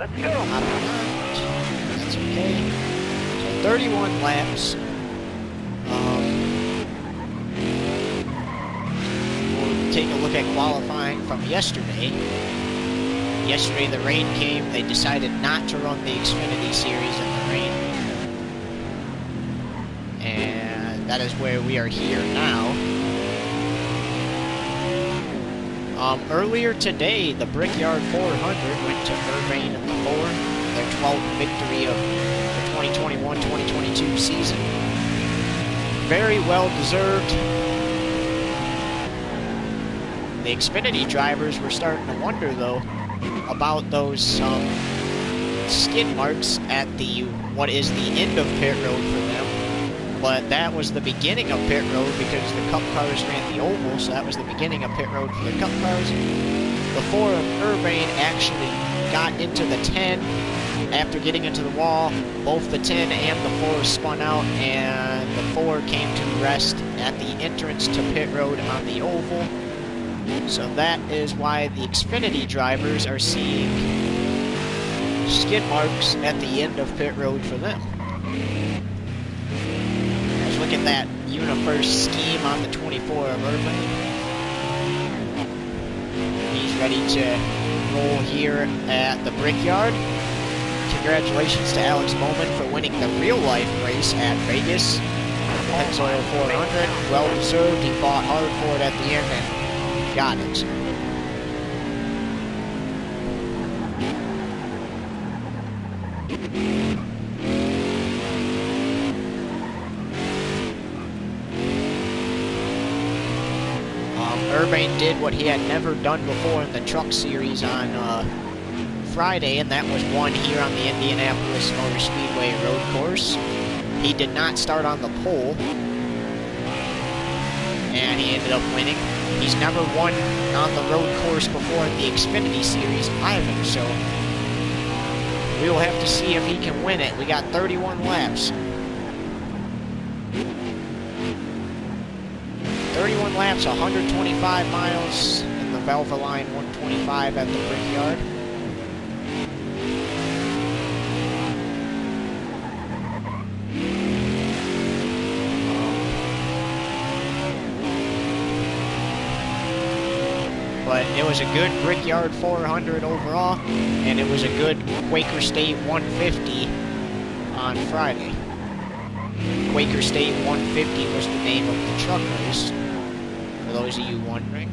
Let's go. That's okay. So 31 laps. We'll take a look at qualifying from yesterday. Yesterday the rain came. They decided not to run the Xfinity series in the rain. And that is where we are here now. Earlier today, the Brickyard 400 went to Irvine in the 4, their 12th victory of the 2021-2022 season. Very well deserved. The Xfinity drivers were starting to wonder, though, about those skid marks at what is the end of pit road for them. But that was the beginning of pit road because the Cup cars ran the oval, so that was the beginning of pit road for the Cup cars. The 4 of Irvine actually got into the 10 after getting into the wall. Both the 10 and the 4 spun out, and the 4 came to rest at the entrance to pit road on the oval. So that is why the Xfinity drivers are seeing skid marks at the end of pit road for them. Look at that UniFirst scheme on the 24 of Irvine. He's ready to roll here at the Brickyard. Congratulations to Alex Bowman for winning the real-life race at Vegas. Pennzoil 400, well-deserved. He fought hard for it at the end and got it. Irvine did what he had never done before in the truck series on Friday, and that was won here on the Indianapolis Motor Speedway road course. He did not start on the pole, and he ended up winning. He's never won on the road course before in the Xfinity series either, so we will have to see if he can win it. We got 31 laps. 31 laps, 125 miles in the Valvoline 125 at the Brickyard. But it was a good Brickyard 400 overall, and it was a good Quaker State 150 on Friday. Quaker State 150 was the name of the truck race, for those of you wondering.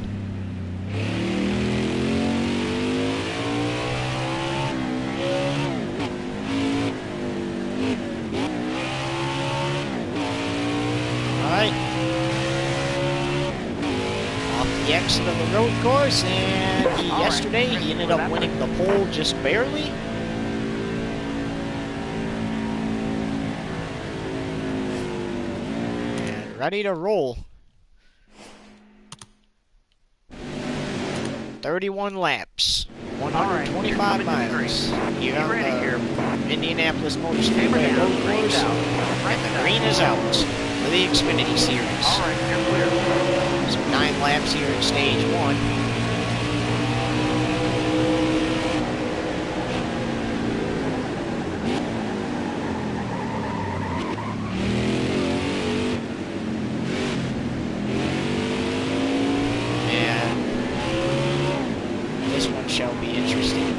Alright. Off the exit of the road course, and yesterday he ended up winning the pole just barely. Ready to roll. 31 laps, 125 miles. Here on the Indianapolis Motor Speedway road course, and the green is out for the Xfinity series. So 9 laps here in stage 1. Shall be interesting.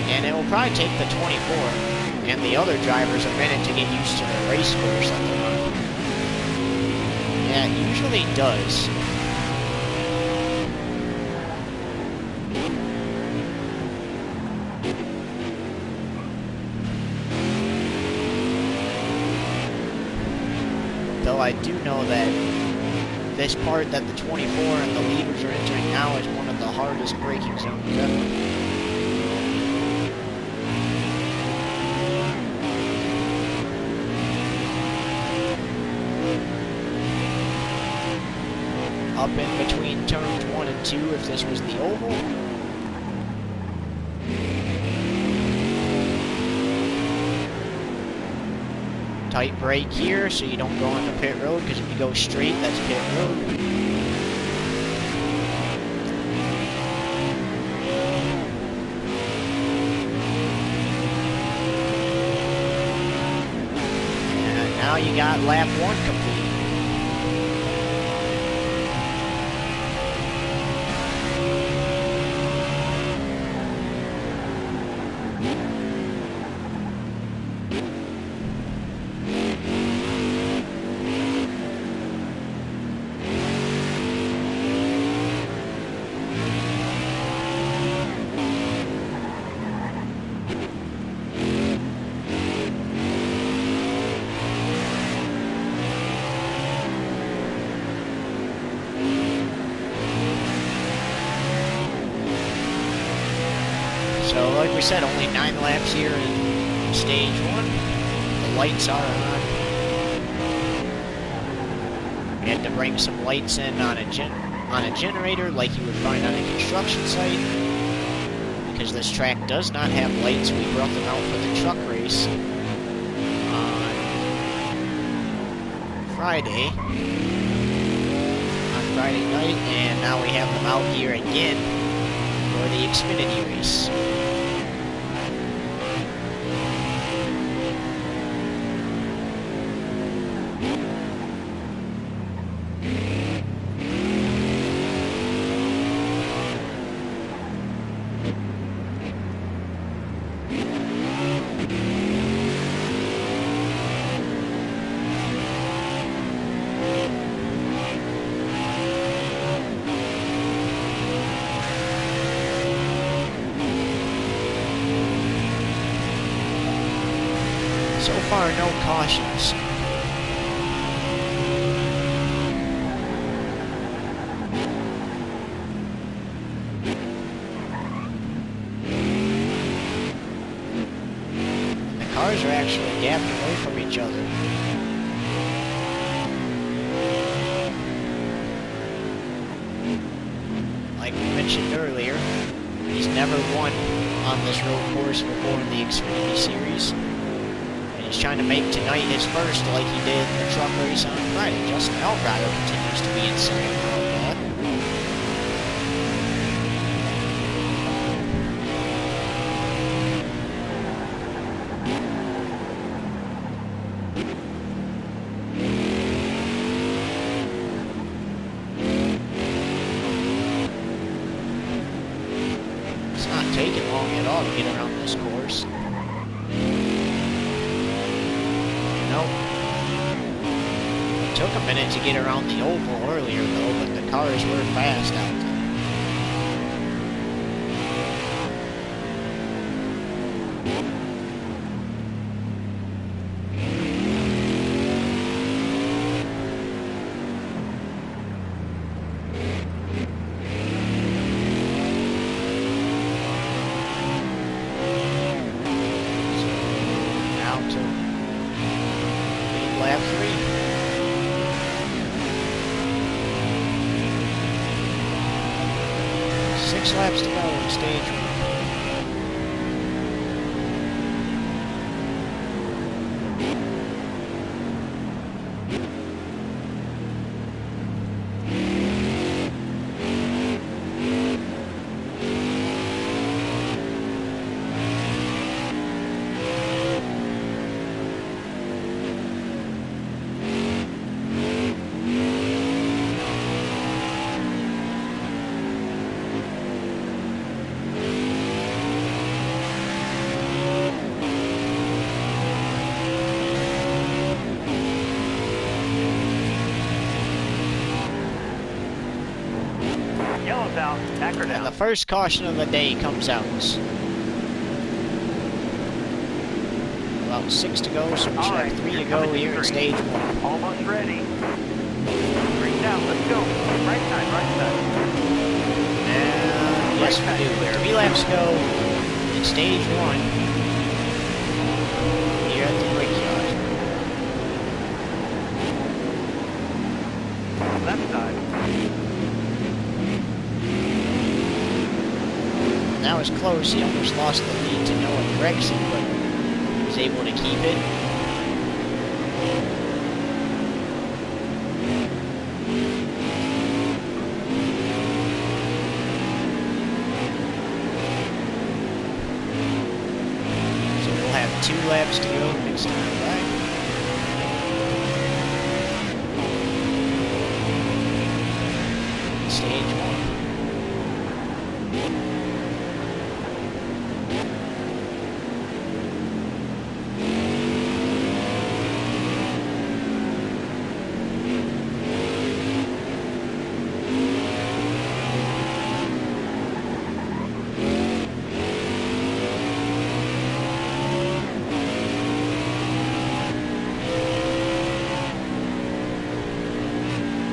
And it will probably take the 24 and the other drivers a minute to get used to the race course that they're on. Yeah, it usually does. Though I do know that this part that the 24 and the leaders are entering now is one of the hardest braking zones ever. Up in between turns 1 and 2 if this was the oval. Tight brake here so you don't go on the pit road, because if you go straight, that's pit road. And now you got lap 1 complete. So, like we said, only 9 laps here in stage 1. The lights are on. We had to bring some lights in on a generator like you would find on a construction site. Because this track does not have lights, we brought them out for the truck race on Friday. On Friday night, and now we have them out here again for the Xfinity race. So far, no cautions. The cars are actually gapped away from each other. Like we mentioned earlier, he's never won on this road course before in the Xfinity Series. He's trying to make tonight his first like he did in the truck race on Friday. Justin Allgaier continues to be insane about that. It's not taking long at all to get around this course. It took a minute to get around the oval earlier, though, but the cars were fast out there. Lap 3. 6 laps to go in stage 1. And the first caution of the day comes out. About 6 to go, so we should have 3 to go here in stage 1. Almost ready. 3 down, let's go. Right side, right side. And yes, we do. 3 laps go in stage 1 here at the Brickyard. Left side. That was close. He almost lost the lead to Noah Gregson, but he was able to keep it. So we'll have 2 laps to go next time, right? Stage 1.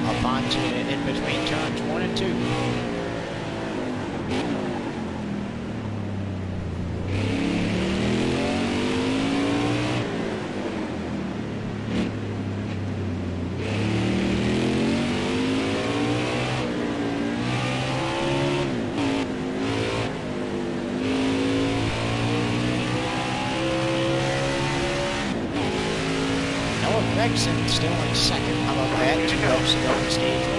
Up onto in between turns 1 and 2. Gregson still in second. How about that? 2 laps to go in stage 1.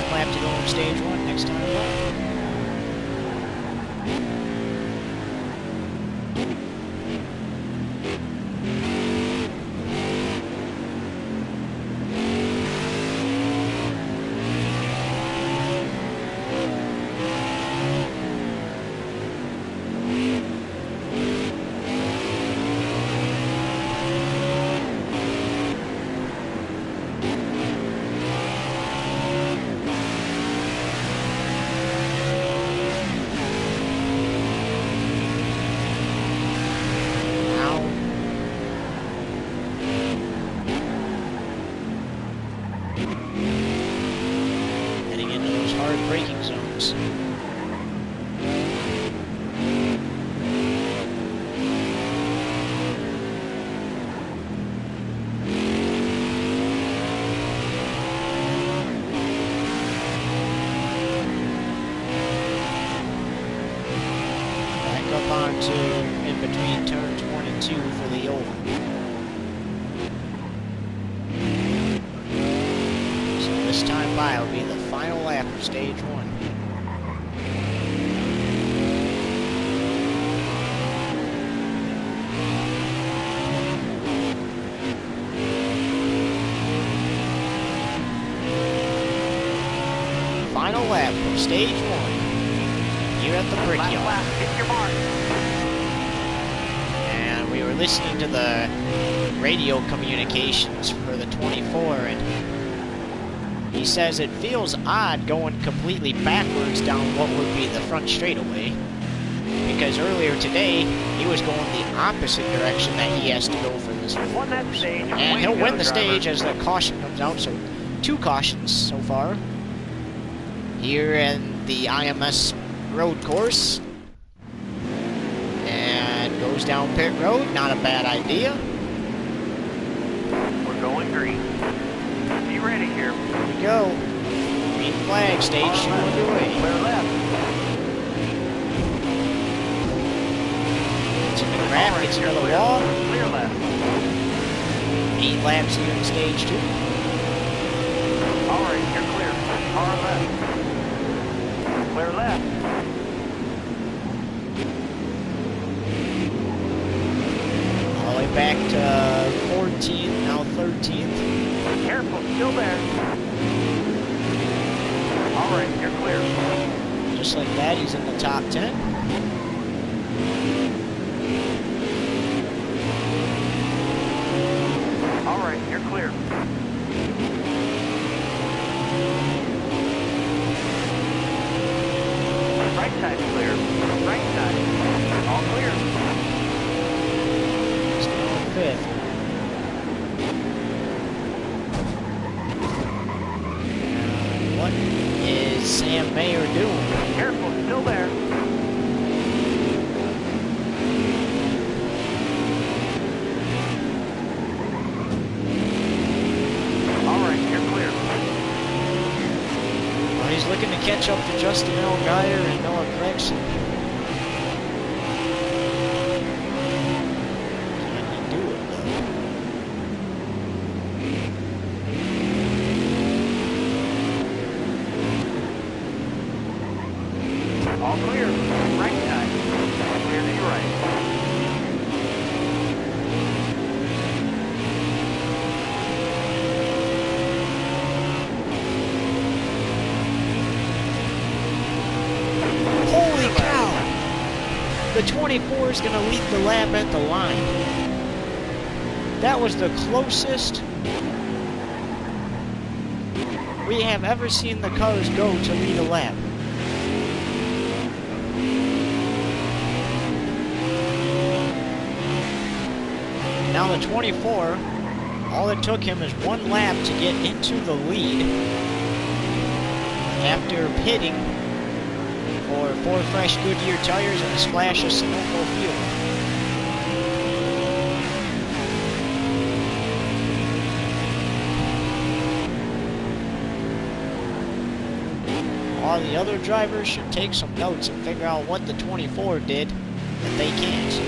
1 lap to go in stage 1 next time around. Braking zones. Back up onto in between turns 1 and 2 for the oval. This time by will be the final lap of stage 1. Final lap of stage 1 here at the Brickyard. Hit your mark. And we were listening to the radio communications for the 24, and he says it feels odd going completely backwards down what would be the front straightaway, because earlier today he was going the opposite direction that he has to go for this Won that stage. and he'll win the stage as the caution comes out. So 2 cautions so far here in the IMS road course, and goes down pit road. Not a bad idea. We're going green. Be ready here. Here we go. Green flag, stage 2 underway. Clear left. It's in the crap, gets into the wall. Clear left. 8 laps here in stage 2. All right, you're clear. Car left. Clear left. All the way back to 14th, now 13th. Careful, still there. All right, you're clear. Just like that, he's in the top 10. All right, you're clear. Right side clear. Right side. All clear. Still in 5th. What is Sam Mayer doing? Careful, still there. All right, you're clear. Well, he's looking to catch up to Justin Allgaier and Noah Gregson. Can he do it, though? 24 is going to lead the lap at the line. That was the closest we have ever seen the cars go to lead a lap. Now the 24, all it took him is one lap to get into the lead after pitting for 4 fresh Goodyear tires and a splash of Sunoco fuel. All the other drivers should take some notes and figure out what the 24 did that they can't.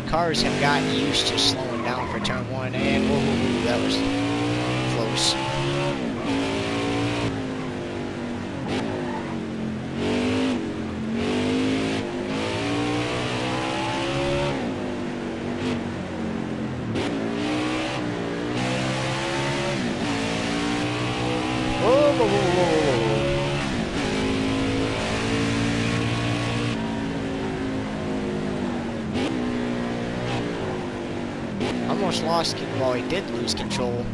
Cars have gotten used to slowing down for turn 1, and whoa, that was close. Whoa. Almost lost, well, he did lose control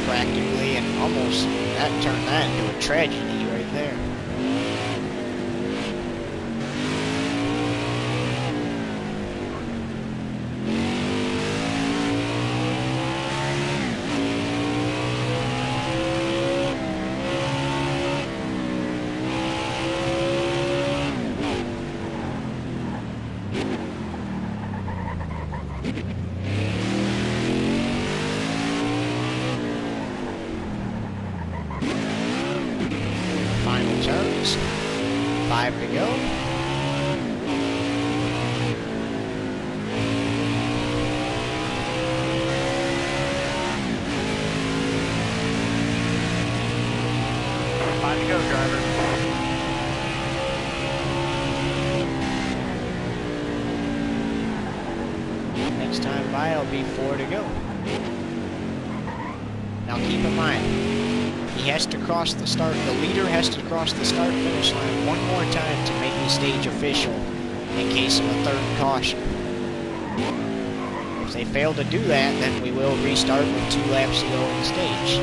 practically, and almost that turned that into a tragedy right there. Turns. 5 to go. Driver. Next time by, it'll be 4 to go. Now keep in mind, he has to cross the start. The leader has to cross the start-finish line one more time to make the stage official in case of a third caution. If they fail to do that, then we will restart with 2 laps to go in the stage.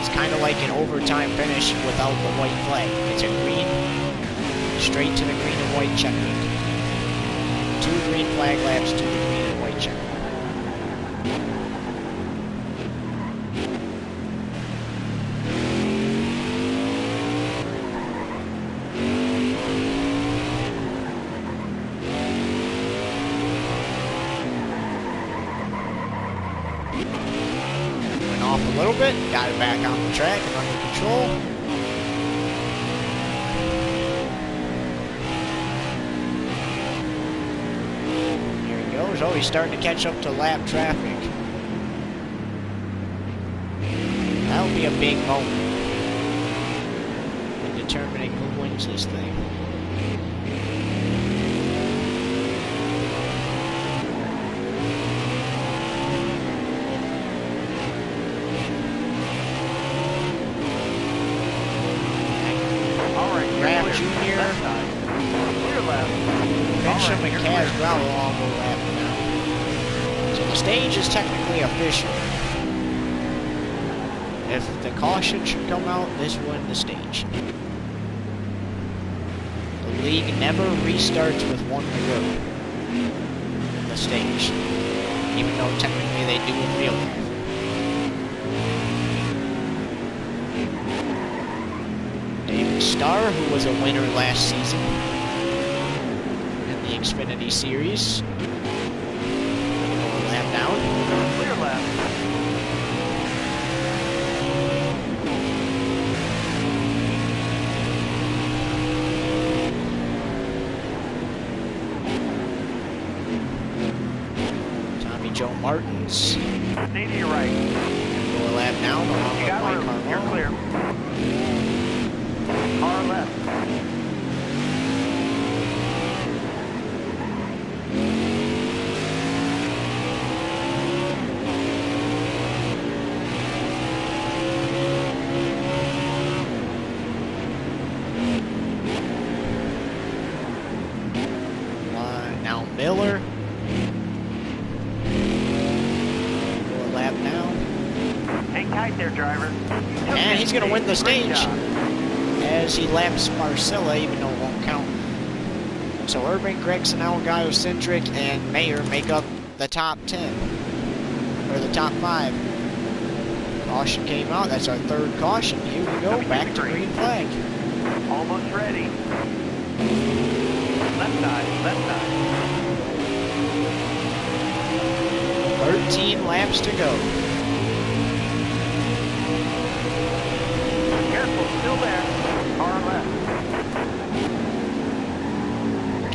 It's kind of like an overtime finish without the white flag. It's a green, straight to the green and white checker. 2 green flag laps to the green and white checker. Off a little bit, got it back on the track and under control. Here he goes. Oh, he's starting to catch up to lap traffic. That'll be a big moment in determining who wins this thing. Gresham right, and you're Kaz clear. Growler all go lapping now. So the stage is technically official. If the caution should come out, this will win the stage. The league never restarts with one to go. The stage. Even though technically they do in real life. David Starr, who was a winner last season in the Xfinity Series. Gonna go a lap down. Clear lap. Joe Martins. Stay to your right. Go a lap down along You with got Mike room. Harlow. You're clear. Car left. Now Miller. Hang tight there, driver. And he's going to win the stage as he laps Marcella, even though it won't count. So Irving, Gregson, Algaio, Cindric, and Mayer make up the top 10. Or the top 5. Caution came out. That's our third caution. Here we go. Back to green flag. Almost ready. Left side, left side. 13 laps to go. Careful, still there. Car left.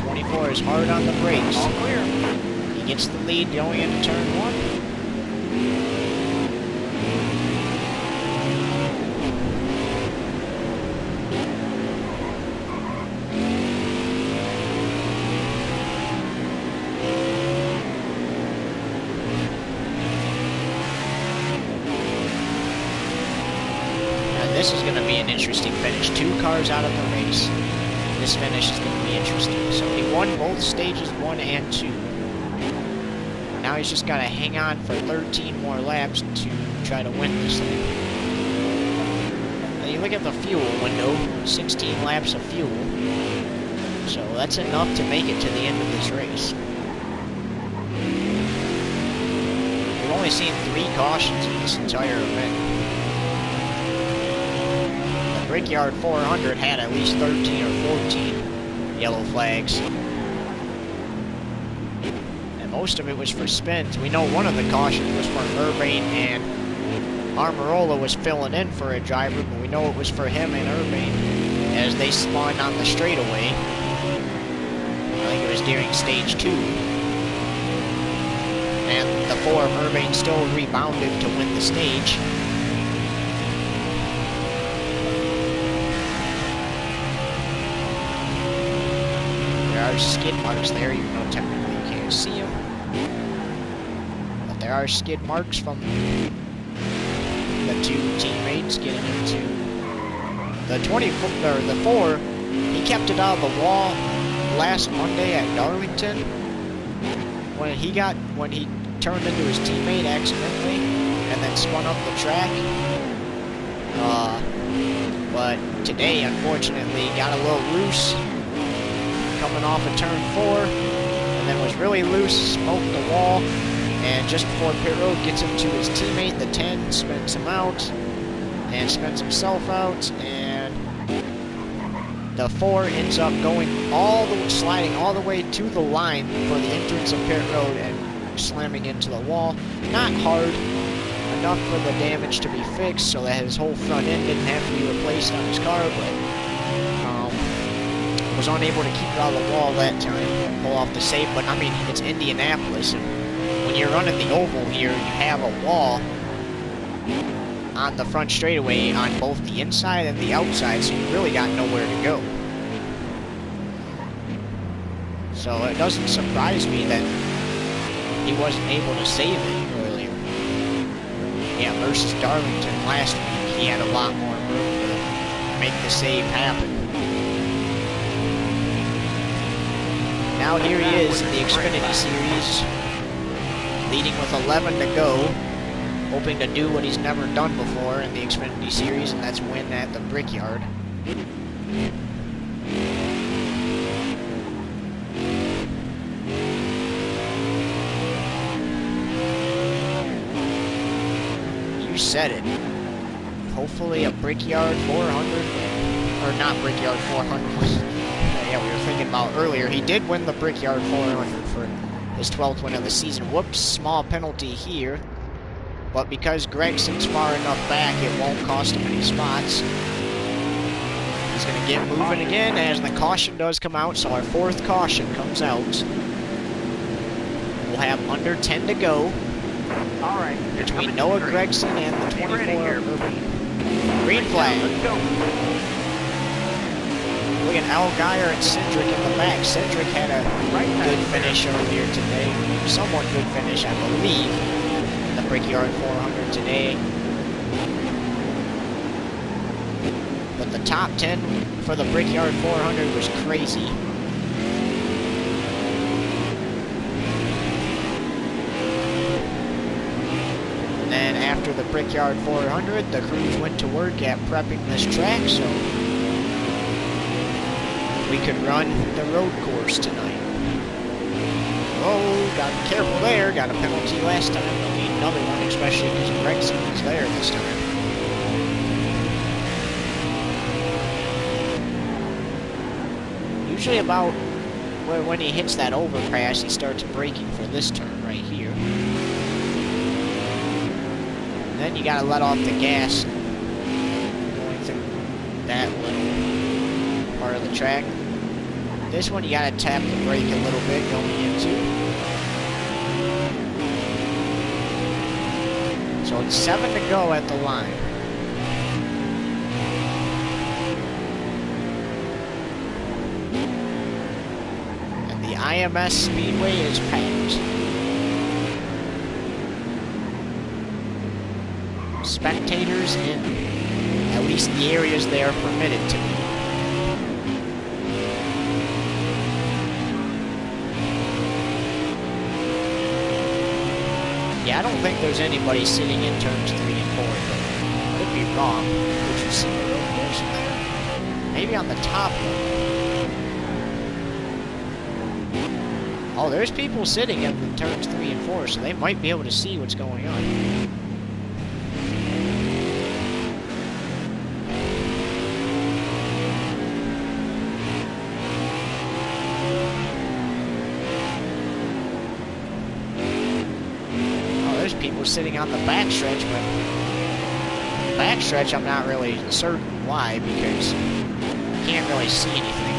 24 is hard on the brakes. All clear. He gets the lead going into turn 1. This is going to be an interesting finish. 2 cars out of the race. This finish is going to be interesting. So he won both stages 1 and 2. Now he's just got to hang on for 13 more laps to try to win this thing. Now you look at the fuel window, 16 laps of fuel. So that's enough to make it to the end of this race. We've only seen 3 cautions in this entire event. Brickyard 400 had at least 13 or 14 yellow flags. And most of it was for spins. We know one of the cautions was for Urbane, and Armarola was filling in for a driver, but we know it was for him and Urbane as they spun on the straightaway. I think it was during stage 2. And the 4 of Urbane still rebounded to win the stage. There are skid marks there, even though technically you can't see them. But there are skid marks from the 2 teammates getting into the 4. He kept it out of the wall last Monday at Darlington when he turned into his teammate accidentally and then spun up the track. But today, unfortunately, got a little loose. Coming off of turn 4, and then was really loose, smoked the wall, and just before pit road gets into his teammate, the 10, spins him out, and spins himself out, and the 4 ends up sliding all the way to the line for the entrance of pit road and slamming into the wall. Not hard, enough for the damage to be fixed so that his whole front end didn't have to be replaced on his car, but was unable to keep it out of the wall that time, pull off the save. But I mean, it's Indianapolis, and when you're running the oval here, you have a wall on the front straightaway on both the inside and the outside, so you really got nowhere to go. So it doesn't surprise me that he wasn't able to save it earlier. Yeah, versus Darlington last week, he had a lot more room to make the save happen. now here he is in the Xfinity Series, leading with 11 to go, hoping to do what he's never done before in the Xfinity Series, and that's win at the Brickyard. You said it. Hopefully a Brickyard 400, or not Brickyard 400. Yeah, we were thinking about earlier. He did win the Brickyard 400 for his 12th win of the season. Whoops, small penalty here. But because Gregson's far enough back, it won't cost him any spots. He's going to get moving again as the caution does come out. So our 4th caution comes out. We'll have under 10 to go. All right. Between Noah Gregson and the 24 Urban. Green flag. Let's go. Look at Al Geyer and Cedric in the back. Cedric had a good finish earlier today. Somewhat good finish, I believe, in the Brickyard 400 today. But the top 10 for the Brickyard 400 was crazy. And then after the Brickyard 400, the crews went to work at prepping this track, so we could run the road course tonight. Oh, got to be careful there. Got a penalty last time. We'll need another one, especially because Gregson was there this time. Usually about when he hits that overpass, he starts braking for this turn right here. And then you got to let off the gas going through that little part of the track. This one you gotta tap the brake a little bit going into. So it's 7 to go at the line. And the IMS Speedway is packed. Spectators in at least the areas they are permitted to be. Yeah, I don't think there's anybody sitting in turns 3 and 4, but I could be wrong. Would you see the road course in there? Maybe on the top one. Oh, there's people sitting in turns 3 and 4, so they might be able to see what's going on. People sitting on the backstretch, but backstretch I'm not really certain why, because you can't really see anything.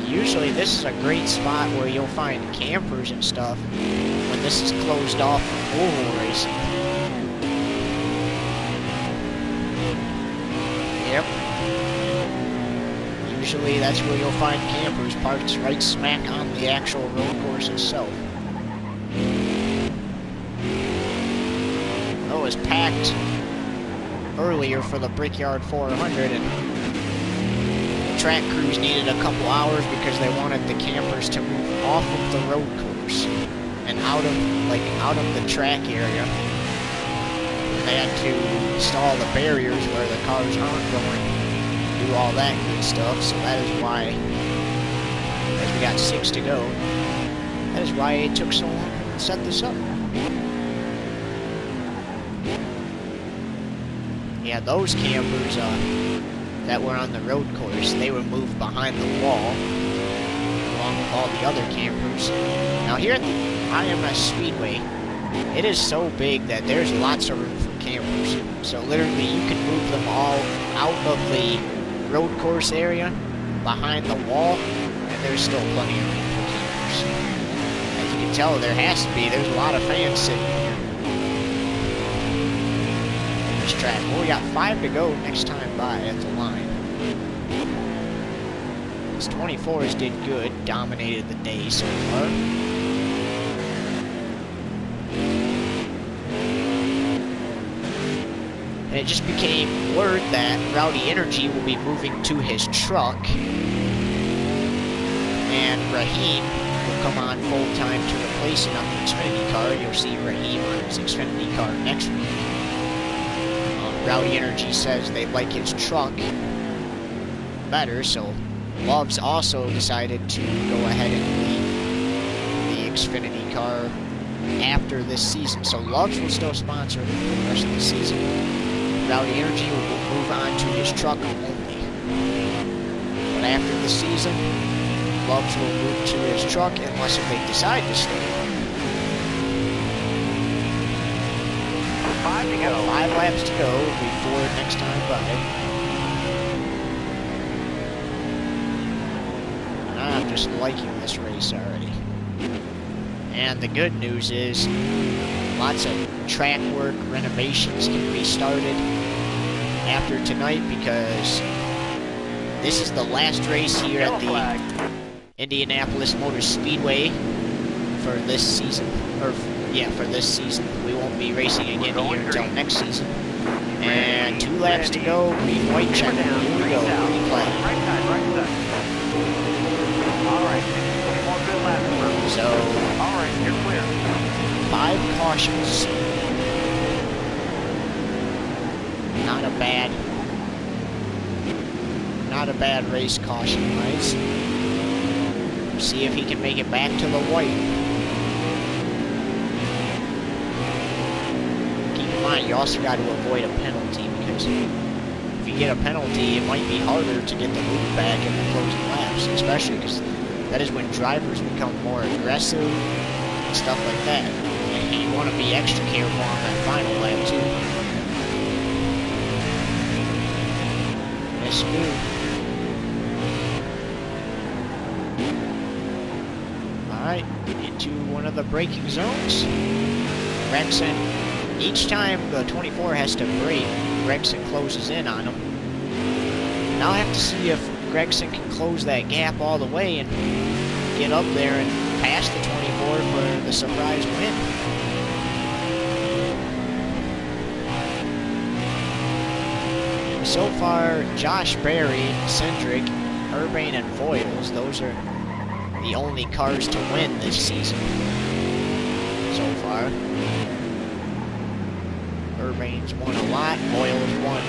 Usually this is a great spot where you'll find campers and stuff when this is closed off for oval racing. Yep. Usually that's where you'll find campers parked right smack on the actual road course itself. It was packed earlier for the Brickyard 400, and track crews needed a couple hours because they wanted the campers to move off of the road course and out of the track area. They had to install the barriers where the cars aren't going, do all that good stuff. So that is why, as we got 6 to go, that is why it took so long to set this up. Yeah, those campers that were on the road course, they were moved behind the wall, along with all the other campers. Now here at the IMS Speedway, it is so big that there's lots of room for campers. So literally you can move them all out of the road course area, behind the wall, and there's still plenty of room for campers. As you can tell, there has to be. There's a lot of fans sitting here. Which racetrack. Well, we got 5 to go next time by at the line. This 24s did good, dominated the day so far. And it just became word that Rowdy Energy will be moving to his truck. And Raheem will come on full-time to replace him on the Xfinity car. You'll see Raheem on his Xfinity car next week. Rowdy Energy says they like his truck better, so Love's also decided to go ahead and leave the Xfinity car after this season. So Love's will still sponsor him for the rest of the season. Rowdy Energy will move on to his truck only. But after the season, Love's will move to his truck unless if they decide to stay. 5 to go. 5 laps to go before next time by. And I'm just liking this race already. And the good news is lots of track work, renovations can be started after tonight because this is the last race here at the Indianapolis Motor Speedway for this season. For this season. We won't be racing again here until next season. And 2 laps to go. Green, white checker. Here we go. Green flag. Right side. All right. 20 more good laps. So, All right, you're clear. 5 cautions. Not a bad race caution-wise. See if he can make it back to the white. You also got to avoid a penalty because if you get a penalty, it might be harder to get the move back in the closing laps, especially because that is when drivers become more aggressive and stuff like that. And you want to be extra careful on that final lap too. Yes, good. Alright, into one of the braking zones. Gregson. Each time the 24 has to brake, Gregson closes in on him. Now I have to see if Gregson can close that gap all the way and get up there and pass the 24 for the surprise win. So far, Josh Berry, Cindric, Urbane, and Voiles, those are the only cars to win this season so far. Urbane's won a lot. Voiles won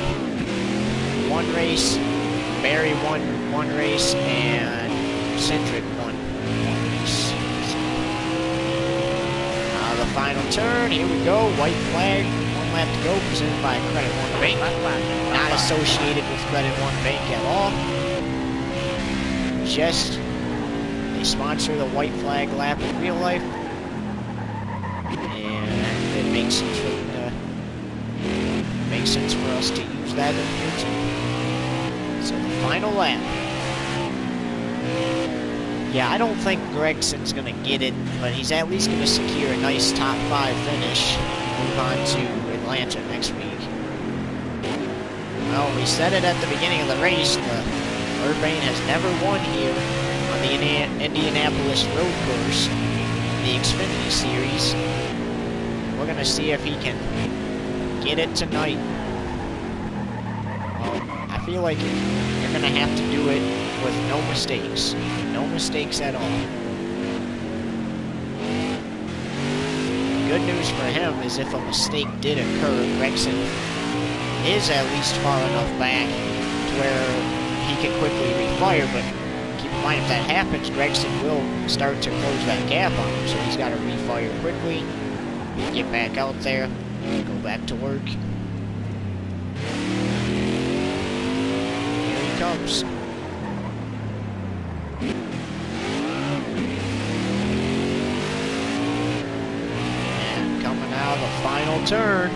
1 race. Barry won 1 race, and Cindric won 1 race. Now the final turn. Here we go. White flag. 1 lap to go. Presented by Credit One Bank. Not associated with Credit One Bank at all. Just they sponsor the white flag lap in real life, and it makes sense for us to use that in here too. So the final lap. Yeah, I don't think Gregson's gonna get it, but he's at least gonna secure a nice top 5 finish and move on to Atlanta next week. Well, we said it at the beginning of the race, Urbane has never won here on the Indianapolis road course, the Xfinity Series. We're gonna see if he can get it tonight. I feel like you're gonna have to do it with no mistakes. No mistakes at all. Good news for him is if a mistake did occur, Gregson is at least far enough back to where he can quickly refire, but keep in mind if that happens, Gregson will start to close that gap on him, so he's got to refire quickly, get back out there, go back to work. Here he comes. And coming out of the final turn.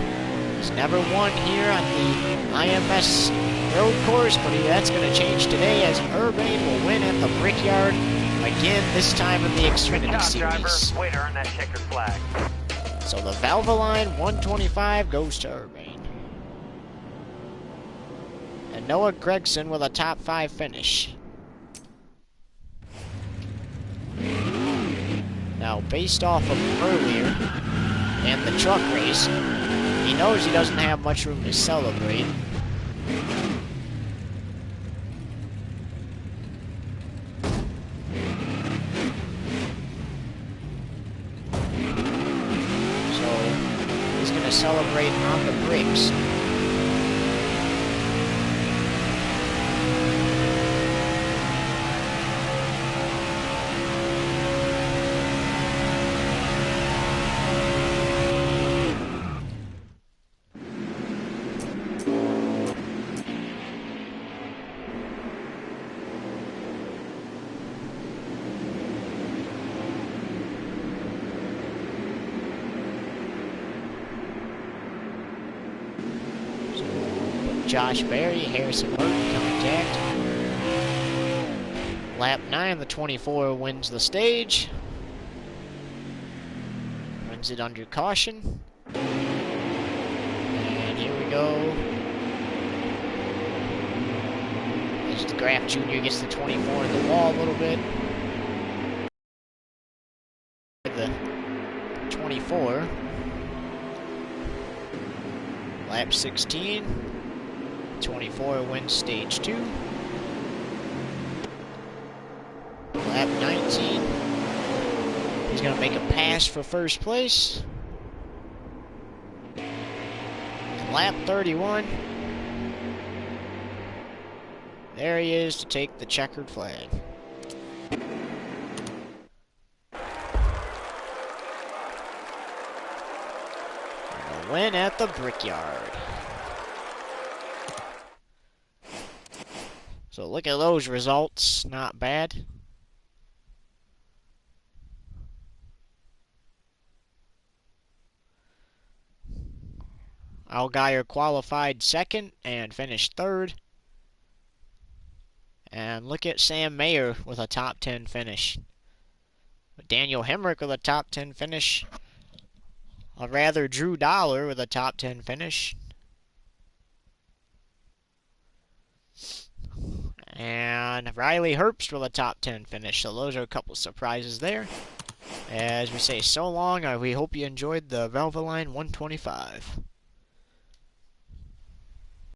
He's never won here on the IMS road course, but that's going to change today as Urbane will win at the Brickyard again, this time in the Xfinity Series. Way to earn that checkered flag. So the Valvoline 125 goes to Urbane. And Noah Gregson with a top 5 finish. Now, based off of earlier and the truck race, he knows he doesn't have much room to celebrate. So, he's going to celebrate on the brakes. Josh Berry, Harrison Burton contact. Lap 9, the 24 wins the stage. Runs it under caution. And here we go. As the Graf Jr. gets the 24 in the wall a little bit. The 24. Lap 16. 24 wins stage 2. Lap 19. He's going to make a pass for first place. And lap 31. There he is to take the checkered flag. And a win at the Brickyard. So look at those results, not bad. Allgaier qualified second and finished third. And look at Sam Mayer with a top 10 finish. Daniel Hemrick with a top 10 finish. Or rather, Drew Dollar with a top 10 finish. And Riley Herbst with a top 10 finish. So those are a couple surprises there. As we say so long, we hope you enjoyed the Valvoline 125.